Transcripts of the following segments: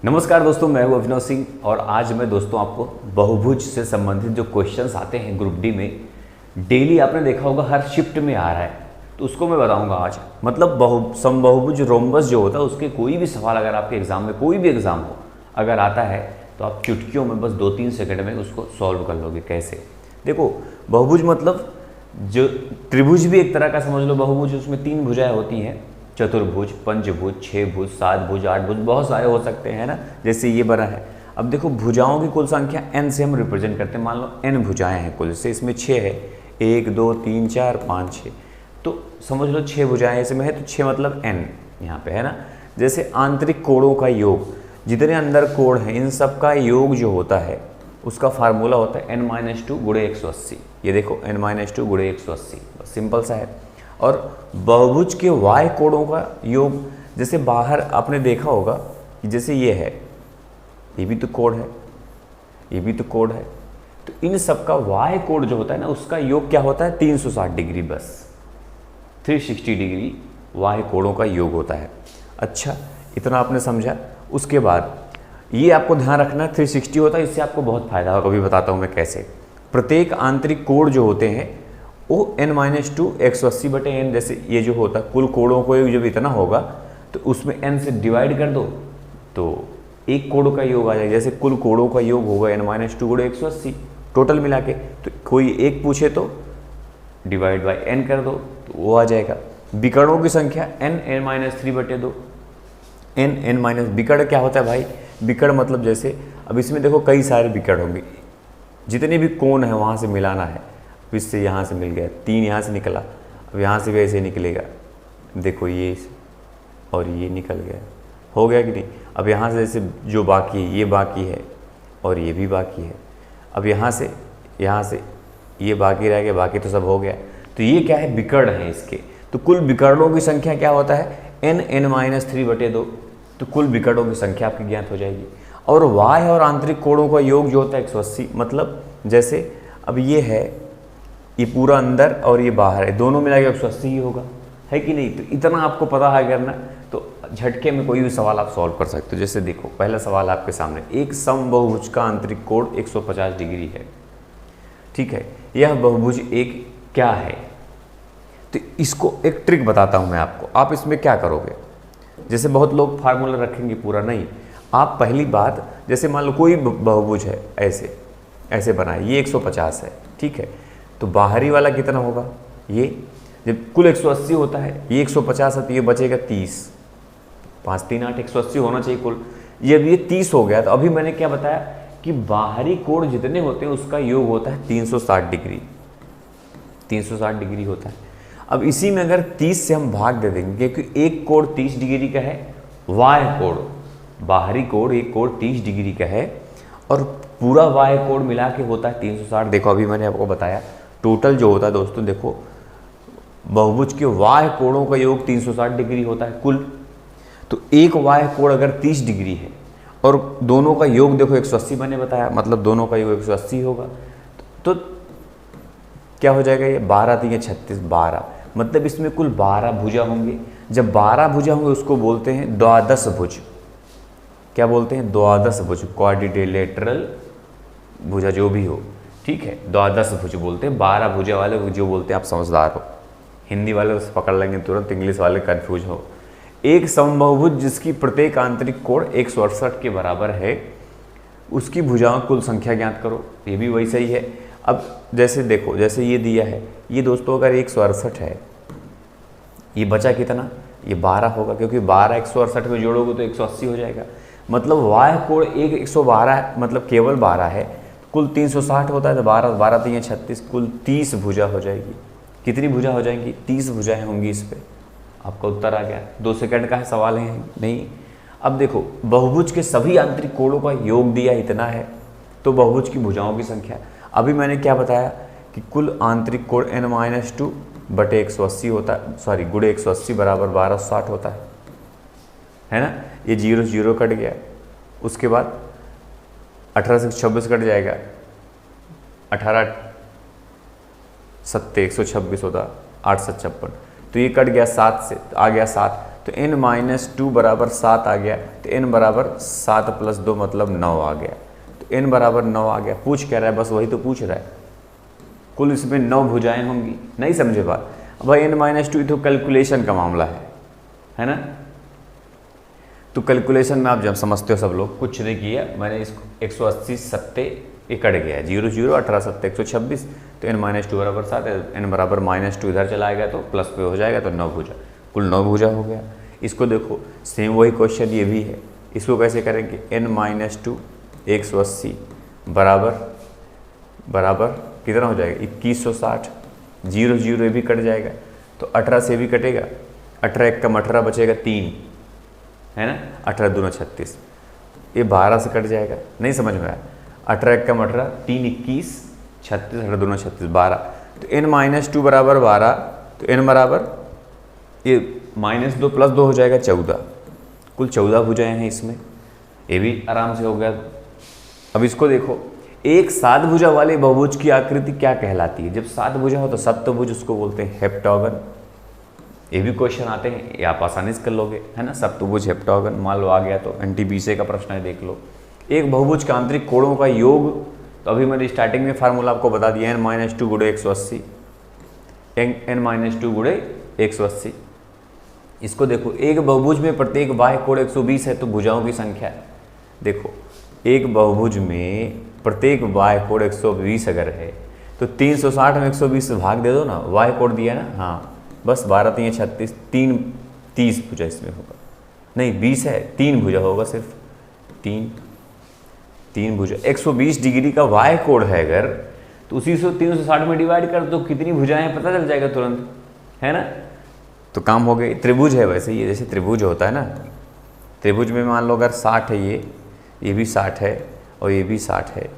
नमस्कार दोस्तों, मैं हूं अभिनव सिंह और आज मैं दोस्तों आपको बहुभुज से संबंधित जो क्वेश्चंस आते हैं ग्रुप डी में, डेली आपने देखा होगा हर शिफ्ट में आ रहा है, तो उसको मैं बताऊंगा आज। मतलब समबाहुभुज रोम्बस जो होता है उसके कोई भी सवाल अगर आपके एग्जाम में, कोई भी एग्जाम हो, अगर आता है तो आप चुटकियों में बस 2-3 सेकंड में उसको सॉल्व कर लोगे। कैसे? देखो, बहुभुज मतलब जो त्रिभुज भी एक तरह का समझ लो बहुभुज, उसमें 3 भुजाएं होती हैं, चतुर्भुज, पंचभुज, 6 भुज, 7 भुज, 8 भुज, बहुत सारे हो सकते हैं ना, जैसे ये बना है। अब देखो, भुजाओं की कुल संख्या n से हम रिप्रेजेंट करते हैं। मान लो n भुजाएं हैं कुल, जैसे इसमें 6 है, 1 2 3 4 5 6, तो समझ लो 6 भुजाएं इसमें है, तो 6 मतलब n यहाँ पे है ना। जैसे आंतरिक कोणों का योग, जितने अंदर कोण हैं इन सब का योग जो होता है उसका फार्मूला होता है n-2 गुणे 180। ये देखो n-2 गुणे 180, बस सिंपल सा है। और बहुभुज के y कोणों का योग, जैसे बाहर आपने देखा होगा कि जैसे ये है, ये भी तो कोण है, ये भी तो कोण है, तो इन सब का y कोण जो होता है ना उसका योग क्या होता है? 360 डिग्री, बस 360 डिग्री y कोणों का योग होता है। अच्छा, इतना आपने समझा। उसके बाद ये आपको ध्यान रखना है 360 होता है, इससे आपको बहुत फायदा होगा। कभी बताता हूँ मैं कैसे। प्रत्येक आंतरिक कोण जो होते हैं वो n-2 180 बटे n, जैसे ये जो होता है कुल कोणों को जब इतना होगा तो उसमें n से डिवाइड कर दो तो एक कोण का योग आ जाएगा। जैसे कुल कोणों का योग होगा n-2 गुणे 180 टोटल मिला के, तो कोई एक पूछे तो डिवाइड बाई n कर दो तो वो आ जाएगा। विकर्णों की संख्या n-3 बटे 2, n विकर्ण क्या होता है भाई? विकर्ण मतलब जैसे अब इसमें देखो कई सारे विकर्ण होंगे, जितने भी कोण है वहाँ से मिलाना है। इससे यहाँ से मिल गया, 3 यहाँ से निकला, अब यहाँ से भी ऐसे निकलेगा, देखो ये और ये निकल गया, हो गया कि नहीं। अब यहाँ से जैसे जो बाकी है, ये बाकी है और ये भी बाकी है। अब यहाँ से ये बाकी रह गया, बाकी तो सब हो गया। तो ये क्या है? विकर्ण है इसके। तो कुल विकर्णों की संख्या क्या होता है? n-3 बटे 2। तो कुल विकर्णों की संख्या आपकी ज्ञात हो जाएगी। और y और आंतरिक कोणों का योग जो होता है 180, मतलब जैसे अब ये है, ये पूरा अंदर और ये बाहर है, दोनों मिला के 180 ही होगा, है कि नहीं। तो इतना आपको पता है करना, तो झटके में कोई भी सवाल आप सॉल्व कर सकते हो। जैसे देखो, पहला सवाल आपके सामने, एक समबाहुभुज का आंतरिक कोण 150 डिग्री है, ठीक है। यह बहुभुज एक क्या है? तो इसको एक ट्रिक बताता हूं मैं आपको। आप इसमें क्या करोगे? जैसे बहुत लोग फार्मूला रखेंगे, पूरा नहीं। आप पहली बात, जैसे मान लो कोई बहुभुज है, ऐसे बनाए, ये 150 है, ठीक है। तो बाहरी वाला कितना होगा? ये जब कुल 180 होता है, ये 150 है तो ये बचेगा 30, 5 3 8 180 होना चाहिए कुल। जब ये 30 हो गया तो अभी मैंने क्या बताया कि बाहरी कोण जितने होते हैं उसका योग होता है 360 डिग्री, 360 डिग्री होता है। अब इसी में अगर 30 से हम भाग दे देंगे, क्योंकि एक कोण 30 डिग्री का है, वाय कोण, बाहरी कोण एक कोण 30 डिग्री का है और पूरा वाय कोण मिला के होता है 360। देखो अभी मैंने आपको बताया टोटल जो होता है दोस्तों, देखो बहुभुज के वाय कोणों का योग 360 डिग्री होता है कुल। तो एक वाय कोण अगर 30 डिग्री है और दोनों का योग देखो 180 मैंने बताया, मतलब दोनों का योग 180 होगा। तो क्या हो जाएगा? ये 12 3 36, 12, मतलब इसमें कुल 12 भुजा होंगे। जब 12 भुजा होंगे उसको बोलते हैं द्वादश भुज। क्या बोलते हैं? द्वादश भुज, क्वाड्रिलेटरल भुजा जो भी हो, ठीक है, द्वादश भुज बोलते हैं। 12 भुजा वाले जो बोलते हैं, आप समझदार हो, हिंदी वाले उसे पकड़ लेंगे तुरंत, इंग्लिश वाले कंफ्यूज हो। एक समबाहुभुज जिसकी प्रत्येक आंतरिक कोण 168 के बराबर है, उसकी भुजाओं कुल संख्या ज्ञात करो। ये भी वैसे ही है। अब जैसे देखो, जैसे ये दिया है, ये दोस्तों अगर 168 है, ये बचा कितना? ये 12 होगा, क्योंकि 12 168 में जोड़ोगे तो 180 हो जाएगा। मतलब वाय कोण एक 112 मतलब केवल 12 है, कुल 360 होता है, तो 12 12 3 36, कुल 30 भुजा हो जाएगी। कितनी भुजा हो जाएंगी? 30 भुजाएं होंगी इस पे। आपका उत्तर आ गया। 2 सेकंड का है सवाल है नहीं। अब देखो, बहुभुज के सभी आंतरिक कोणों का योग दिया इतना है, तो बहुभुज की भुजाओं की संख्या, अभी मैंने क्या बताया कि कुल आंतरिक कोण n-2 बटे 180 होता है, सॉरी गुणे 180 बराबर 1260 होता है ना। ये 0 0 कट गया, उसके बाद 18 से 26 कट जाएगा, 18 7 126 होता, 8 7 56, तो ये कट गया 7 से, आ गया 7, तो n माइनस टू बराबर 7 आ गया, तो n बराबर 7 प्लस 2 मतलब 9 आ गया। तो n बराबर 9 आ गया। पूछ क्या रहा है, बस वही तो पूछ रहा है। कुल इसमें 9 भुजाएं होंगी। नहीं समझे बात? अब भाई n माइनस टू तो कैलकुलेशन का मामला है ना। तो कैलकुलेशन में आप जब समझते हो सब लोग, कुछ नहीं किया मैंने, इसको 180 सत्ते ये कट गया, 0 0 18 सत्ते 126, तो n माइनस टू बराबर 7 है, n बराबर माइनस टू इधर चला गया तो प्लस पे हो जाएगा, तो 9 भुजा, कुल 9 भुजा हो गया। इसको देखो सेम वही क्वेश्चन ये भी है। इसको कैसे करेंगे, n माइनस टू 180 बराबर कितना हो जाएगा 2160, 0 0 ये भी कट जाएगा, तो 18 से भी कटेगा, 18 एक कम 18 बचेगा 3 है ना, 18 दूना 36, ये 12 से कट जाएगा। नहीं समझ में आया, 18 एक कम 18, 3 21 36, 18 दूना 36 12, तो n माइनस टू बराबर 12, तो n बराबर ये माइनस 2 प्लस 2 हो जाएगा 14, कुल 14 भुजाएं हैं इसमें, ये भी आराम से हो गया। अब इसको देखो, एक 7 भुजा वाले बहुभुज की आकृति क्या कहलाती है? जब 7 भुजा हो तो सप्तभुज उसको बोलते हैं हेप्टागन। ये भी क्वेश्चन आते हैं, ये आप आसानी से कर लोगे है ना, सप्तभुज हेप्टागन मान लो आ गया तो NTPC का प्रश्न है, देख लो। एक बहुभुज के आंतरिक कोणों का योग, तो अभी मैंने स्टार्टिंग में फार्मूला आपको बता दिया, n माइनस टू गुड़े 180, n माइनस टू गुड़े 180। इसको देखो, एक बहुभुज में प्रत्येक बाह्य कोण 120 है, तो भुजाओं की संख्या देखो, एक बहुभुज में प्रत्येक बाह्य कोण 120 अगर है तो 360 में 120 से भाग दे दो ना, बाह्य कोण दिया ना, हाँ बस 12 3 36, 3 30 भुजा इसमें होगा, नहीं 20 है, 3 भुजा होगा सिर्फ, 3 भुजा। 120 डिग्री का बाह्य कोण है अगर, तो उसी से 360 में डिवाइड कर दो, कितनी भुजाएं पता चल जाएगा तुरंत, है ना। तो काम हो गए। त्रिभुज है वैसे, ये जैसे त्रिभुज होता है ना, त्रिभुज में मान लो अगर 60 है, ये भी 60 है और ये भी 60 है,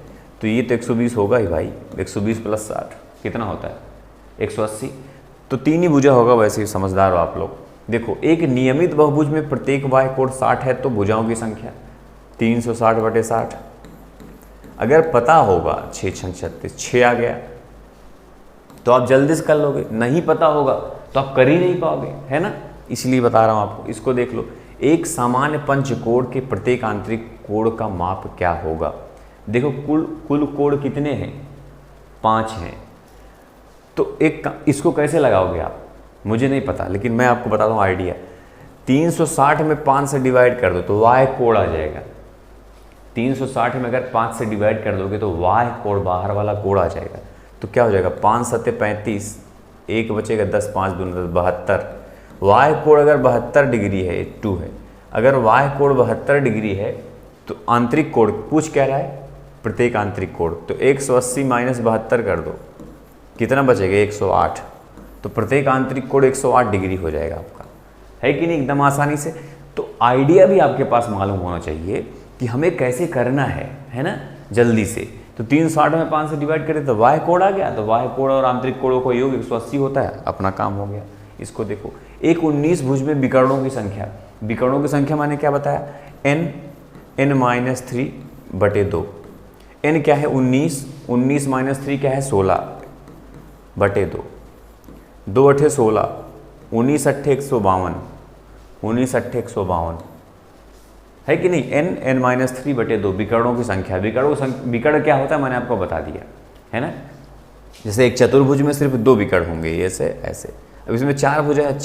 तो ये तो 120 होगा ही भाई, 120 प्लस 60 कितना होता है 180, तो 3 ही भुजा होगा। वैसे ही समझदार हो आप लोग। देखो, एक नियमित बहुभुज में प्रत्येक बाह्य कोण 60 है, तो भुजाओं की संख्या 360 बटे 60। अगर पता होगा 6 6 36, 6 आ गया तो आप जल्दी से कर लोगे, नहीं पता होगा तो आप कर ही नहीं पाओगे, है ना, इसलिए बता रहा हूँ आपको। इसको देख लो, एक सामान्य पंचकोण के प्रत्येक आंतरिक कोण का माप क्या होगा। देखो कुल कोण कितने हैं, 5 हैं, तो इसको कैसे लगाओगे आप, मुझे नहीं पता, लेकिन मैं आपको बताता हूँ आइडिया। 360 में 5 से डिवाइड कर दो तो वाय कोण आ जाएगा। 360 में अगर 5 से डिवाइड कर दोगे तो वाय कोण, बाहर वाला कोण आ जाएगा। तो क्या हो जाएगा, 5 सत्ते 35, 1 बचेगा 10, 5 दूनी 10, 72। वाय कोण अगर 72 डिग्री है, 2 है, अगर वाय कोण 72 डिग्री है तो आंतरिक कोण पूछ क्या रहा है, प्रत्येक आंतरिक कोण, तो 180 माइनस 72 कर दो, कितना बचेगा 108, तो प्रत्येक आंतरिक कोण 108 डिग्री हो जाएगा आपका, है कि नहीं, एकदम आसानी से। तो आइडिया भी आपके पास मालूम होना चाहिए कि हमें कैसे करना है ना, जल्दी से। तो 360 में 5 से डिवाइड करें तो वाय कोण आ गया, तो वाय कोण और आंतरिक कोणों का योग 180 होता है, अपना काम हो गया। इसको देखो, एक 19 भुज में विकर्णों की संख्या, विकर्णों की संख्या मैंने क्या बताया, n माइनस 3 बटे 2, n क्या है 19, 19 माइनस 3 क्या है 16 बटे 2, 2 अठे 16, 19 अट्ठे 152, 19 अट्ठे 152, है कि नहीं। n माइनस 3 बटे 2 विकर्णों की संख्या। विकर्ण क्या होता है मैंने आपको बता दिया, है ना। जैसे एक चतुर्भुज में सिर्फ 2 विकर्ण होंगे, ऐसे ऐसे। अब इसमें 4 भुजा है,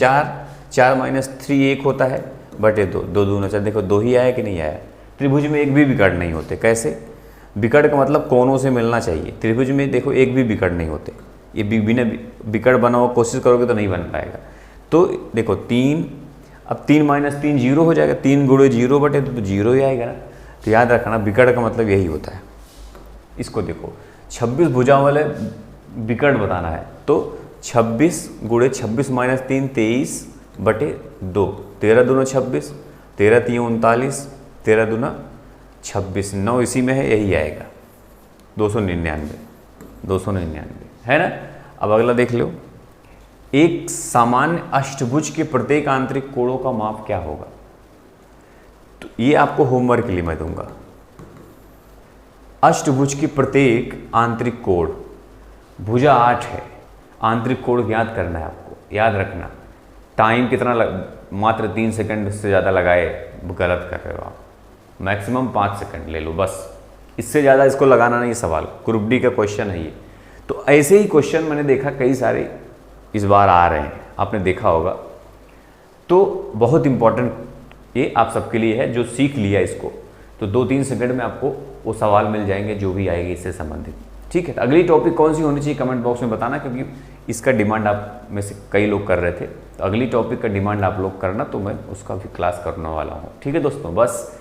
4 माइनस 3 1 होता है बटे 2, 2 दूना 4, देखो 2 ही आया कि नहीं आया। त्रिभुज में एक भी विकर्ण नहीं होते, कैसे, विकर्ण का मतलब कोनों से मिलना चाहिए। त्रिभुज में देखो एक भी विकर्ण नहीं होते, ये बिना विकर्ण बना हुआ कोशिश करोगे तो नहीं बन पाएगा। तो देखो 3, अब 3 माइनस 3 0 हो जाएगा, 3 गुणे 0 बटे तो 0 ही आएगा ना। तो याद रखना विकर्ण का मतलब यही होता है। इसको देखो, 26 भुजाओं वाले विकर्ण बताना है, तो 26 गुणे 26 माइनस 3 23 बटे 2, 13 दूना 26, 13 3 39, 13 दूना 26, 9 इसी में है, यही आएगा 299 है ना। अब अगला देख लो, एक सामान्य अष्टभुज के प्रत्येक आंतरिक कोणों का माप क्या होगा। तो ये आपको होमवर्क के लिए मैं दूंगा। अष्टभुज की प्रत्येक आंतरिक कोण, भुजा 8 है, आंतरिक कोण याद करना है आपको, याद रखना। टाइम कितना मात्र 3 सेकंड से ज़्यादा लगाए गलत कर रहे हो आप। मैक्सिमम 5 सेकंड ले लो बस, इससे ज़्यादा इसको लगाना नहीं सवाल। ग्रुप डी का क्वेश्चन है ये। तो ऐसे ही क्वेश्चन मैंने देखा कई सारे इस बार आ रहे हैं, आपने देखा होगा। तो बहुत इंपॉर्टेंट ये आप सबके लिए है जो सीख लिया इसको। तो 2-3 सेकंड में आपको वो सवाल मिल जाएंगे जो भी आएगी इससे संबंधित। ठीक है, तो अगली टॉपिक कौन सी होनी चाहिए कमेंट बॉक्स में बताना, क्योंकि इसका डिमांड आप में से कई लोग कर रहे थे। तो अगली टॉपिक का डिमांड आप लोग करना, तो मैं उसका भी क्लास करने वाला हूँ। ठीक है दोस्तों, बस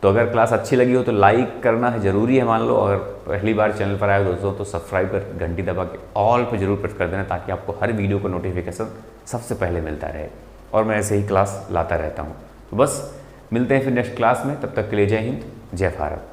तो अगर क्लास अच्छी लगी हो तो लाइक करना है ज़रूरी है मान लो। अगर पहली बार चैनल पर आए हो दोस्तों तो सब्सक्राइब कर घंटी दबा के ऑल पे जरूर प्रेस कर देना, ताकि आपको हर वीडियो का नोटिफिकेशन सबसे पहले मिलता रहे। और मैं ऐसे ही क्लास लाता रहता हूँ। तो बस मिलते हैं फिर नेक्स्ट क्लास में, तब तक के लिए जय हिंद, जय भारत।